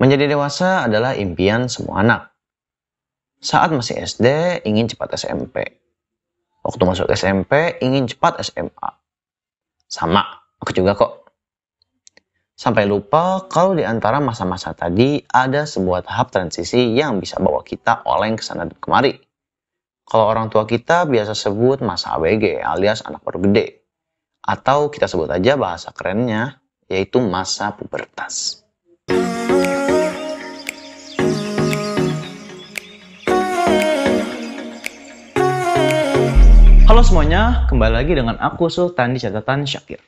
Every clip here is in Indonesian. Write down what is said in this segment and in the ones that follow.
Menjadi dewasa adalah impian semua anak. Saat masih SD, ingin cepat SMP. Waktu masuk SMP, ingin cepat SMA. Sama, aku juga kok. Sampai lupa kalau di antara masa-masa tadi ada sebuah tahap transisi yang bisa bawa kita oleng ke sana dan kemari. Kalau orang tua kita biasa sebut masa ABG alias anak baru gede. Atau kita sebut aja bahasa kerennya, yaitu masa pubertas. Halo semuanya, kembali lagi dengan aku Sultan di catatan Syakir.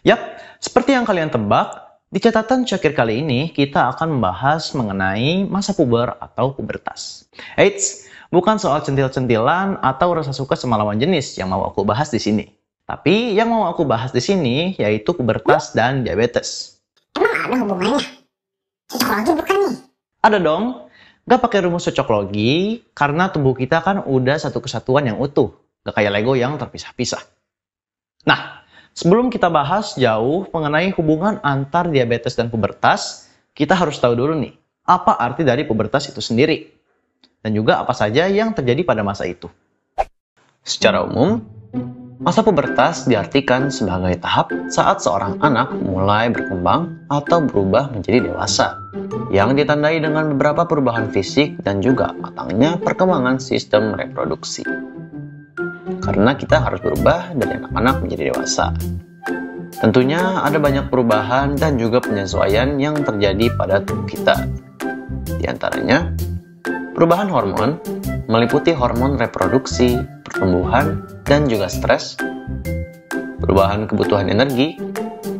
Yap, seperti yang kalian tebak, di catatan Syakir kali ini kita akan membahas mengenai masa puber atau pubertas. Eits, bukan soal centil-centilan atau rasa suka sama lawan jenis yang mau aku bahas di sini. Tapi yang mau aku bahas di sini yaitu pubertas dan diabetes. Emang ada hubungannya? Cocokologi bukan nih? Ada dong, gak pakai rumus cocokologi karena tubuh kita kan udah satu kesatuan yang utuh. Gak kayak Lego yang terpisah-pisah. Nah, sebelum kita bahas jauh mengenai hubungan antar diabetes dan pubertas, kita harus tahu dulu nih, apa arti dari pubertas itu sendiri. Dan juga apa saja yang terjadi pada masa itu. Secara umum, masa pubertas diartikan sebagai tahap saat seorang anak mulai berkembang atau berubah menjadi dewasa, yang ditandai dengan beberapa perubahan fisik dan juga matangnya perkembangan sistem reproduksi. Karena kita harus berubah dari anak-anak menjadi dewasa. Tentunya ada banyak perubahan dan juga penyesuaian yang terjadi pada tubuh kita. Di antaranya, perubahan hormon meliputi hormon reproduksi, pertumbuhan, dan juga stres. Perubahan kebutuhan energi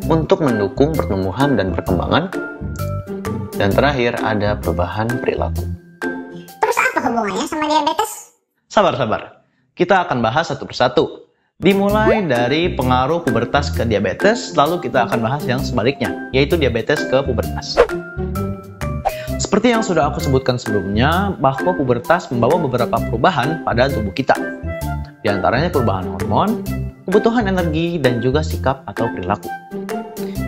untuk mendukung pertumbuhan dan perkembangan. Dan terakhir ada perubahan perilaku. Terus apa hubungannya sama diabetes? Sabar. Kita akan bahas satu persatu. Dimulai dari pengaruh pubertas ke diabetes, lalu kita akan bahas yang sebaliknya, yaitu diabetes ke pubertas. Seperti yang sudah aku sebutkan sebelumnya, bahwa pubertas membawa beberapa perubahan pada tubuh kita. Di antaranya perubahan hormon, kebutuhan energi, dan juga sikap atau perilaku.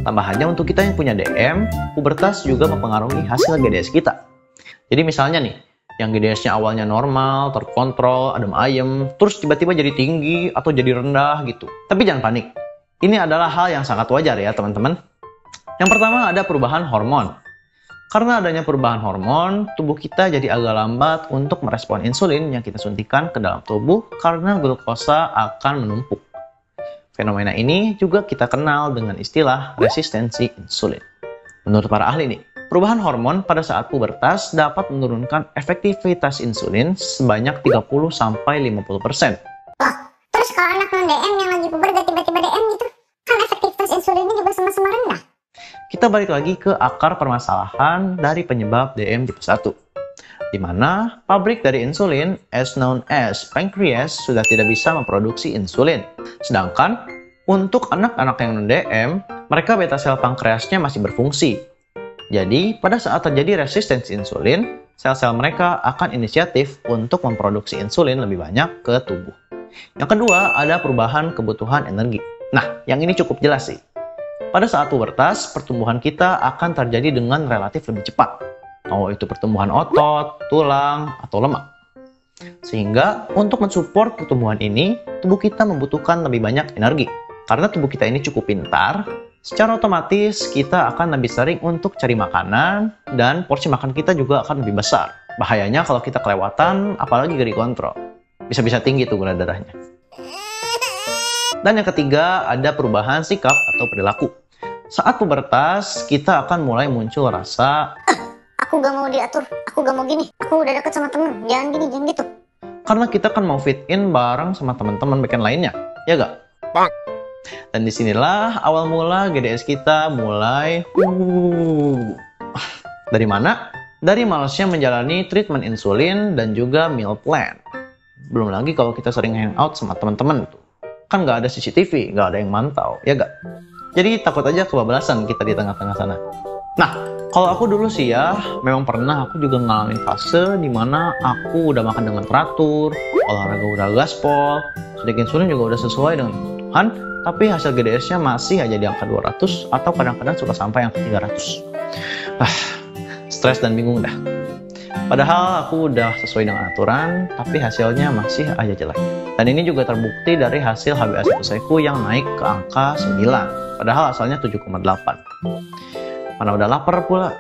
Tambahannya untuk kita yang punya DM, pubertas juga mempengaruhi hasil GDS kita. Jadi misalnya nih, yang GDS-nya awalnya normal, terkontrol, adem ayem, terus tiba-tiba jadi tinggi atau jadi rendah gitu. Tapi jangan panik. Ini adalah hal yang sangat wajar ya teman-teman. Yang pertama ada perubahan hormon. Karena adanya perubahan hormon, tubuh kita jadi agak lambat untuk merespon insulin yang kita suntikan ke dalam tubuh karena glukosa akan menumpuk. Fenomena ini juga kita kenal dengan istilah resistensi insulin. Menurut para ahli nih, perubahan hormon pada saat pubertas dapat menurunkan efektivitas insulin sebanyak 30-50%. Loh, terus kalau anak non-DM yang lagi puber tiba-tiba DM gitu, kan efektivitas insulinnya juga sama-sama rendah. Kita balik lagi ke akar permasalahan dari penyebab DM tipe 1. Di mana pabrik dari insulin, as known as pancreas, sudah tidak bisa memproduksi insulin. Sedangkan untuk anak-anak yang non-DM, mereka beta sel pankreasnya masih berfungsi. Jadi, pada saat terjadi resistensi insulin, sel-sel mereka akan inisiatif untuk memproduksi insulin lebih banyak ke tubuh. Yang kedua, ada perubahan kebutuhan energi. Nah, yang ini cukup jelas sih. Pada saat pubertas, pertumbuhan kita akan terjadi dengan relatif lebih cepat. Mau itu pertumbuhan otot, tulang, atau lemak. Sehingga, untuk mensupport pertumbuhan ini, tubuh kita membutuhkan lebih banyak energi. Karena tubuh kita ini cukup pintar, secara otomatis kita akan lebih sering untuk cari makanan dan porsi makan kita juga akan lebih besar. Bahayanya kalau kita kelewatan, apalagi gak dikontrol. Bisa-bisa tinggi tuh gula darahnya. Dan yang ketiga, ada perubahan sikap atau perilaku. Saat pubertas, kita akan mulai muncul rasa, Aku gak mau diatur, aku gak mau gini, aku udah deket sama temen, jangan gini, jangan gitu. karena kita kan mau fit in bareng sama teman-teman beken lainnya, ya gak? Dan disinilah awal mula GDS kita mulai Dari mana? Dari malesnya menjalani treatment insulin dan juga meal plan. Belum lagi kalau kita sering hangout sama teman-teman tuh. Kan nggak ada CCTV, nggak ada yang mantau, ya gak? Jadi takut aja kebablasan kita di tengah-tengah sana. Nah, kalau aku dulu sih ya, memang pernah aku juga ngalamin fase dimana aku udah makan dengan teratur, olahraga udah gaspol, suntik insulin juga udah sesuai dengan kebutuhan, tapi hasil GDS-nya masih aja di angka 200 atau kadang-kadang suka sampai angka 300. stres dan bingung dah. Padahal aku udah sesuai dengan aturan, tapi hasilnya masih aja jelek. Dan ini juga terbukti dari hasil HbA1c ku yang naik ke angka 9, padahal asalnya 7,8. Mana udah lapar pula.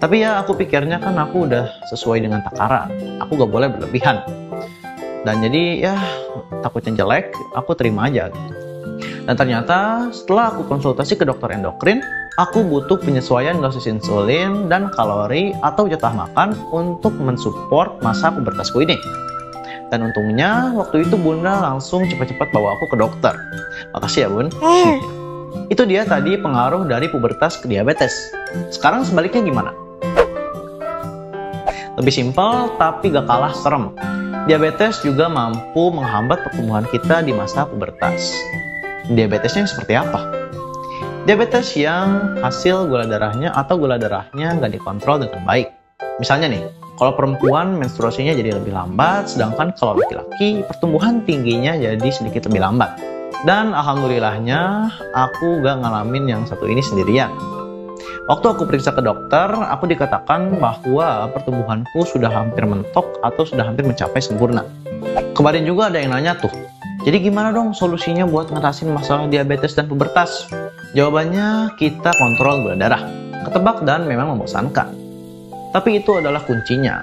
Tapi ya aku pikirnya kan aku udah sesuai dengan takaran, aku gak boleh berlebihan. Dan jadi ya takutnya jelek, aku terima aja. Dan ternyata setelah aku konsultasi ke dokter endokrin, aku butuh penyesuaian dosis insulin dan kalori atau jatah makan untuk mensupport masa pubertasku ini. Dan untungnya waktu itu bunda langsung cepat-cepat bawa aku ke dokter. Makasih ya bun. Itu dia tadi pengaruh dari pubertas ke diabetes. Sekarang sebaliknya gimana? Lebih simpel tapi gak kalah serem. Diabetes juga mampu menghambat pertumbuhan kita di masa pubertas. Diabetesnya seperti apa? Diabetes yang hasil gula darahnya atau gula darahnya nggak dikontrol dengan baik. Misalnya nih, kalau perempuan menstruasinya jadi lebih lambat, sedangkan kalau laki-laki pertumbuhan tingginya jadi sedikit lebih lambat. Dan alhamdulillahnya aku nggak ngalamin yang satu ini sendirian. Waktu aku periksa ke dokter, aku dikatakan bahwa pertumbuhanku sudah hampir mentok atau sudah hampir mencapai sempurna. Kemarin juga ada yang nanya tuh, jadi gimana dong solusinya buat ngatasin masalah diabetes dan pubertas? Jawabannya kita kontrol gula darah. Ketebak dan memang membosankan. Tapi itu adalah kuncinya.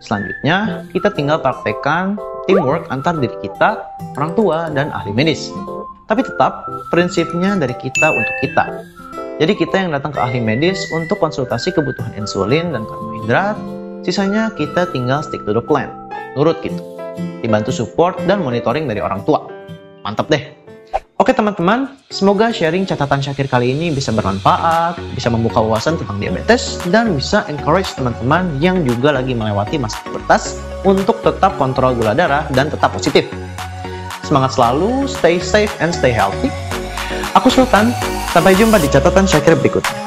Selanjutnya, kita tinggal praktekkan teamwork antar diri kita, orang tua, dan ahli medis. Tapi tetap prinsipnya dari kita untuk kita. Jadi kita yang datang ke ahli medis untuk konsultasi kebutuhan insulin dan karbohidrat, sisanya kita tinggal stick to the plan. Nurut gitu. Dibantu support dan monitoring dari orang tua. Mantap deh. Oke teman-teman, semoga sharing catatan Syakir kali ini bisa bermanfaat, bisa membuka wawasan tentang diabetes, dan bisa encourage teman-teman yang juga lagi melewati masa pubertas untuk tetap kontrol gula darah dan tetap positif. Semangat selalu, stay safe and stay healthy. Aku Sultan, sampai jumpa di catatan Syakir berikutnya.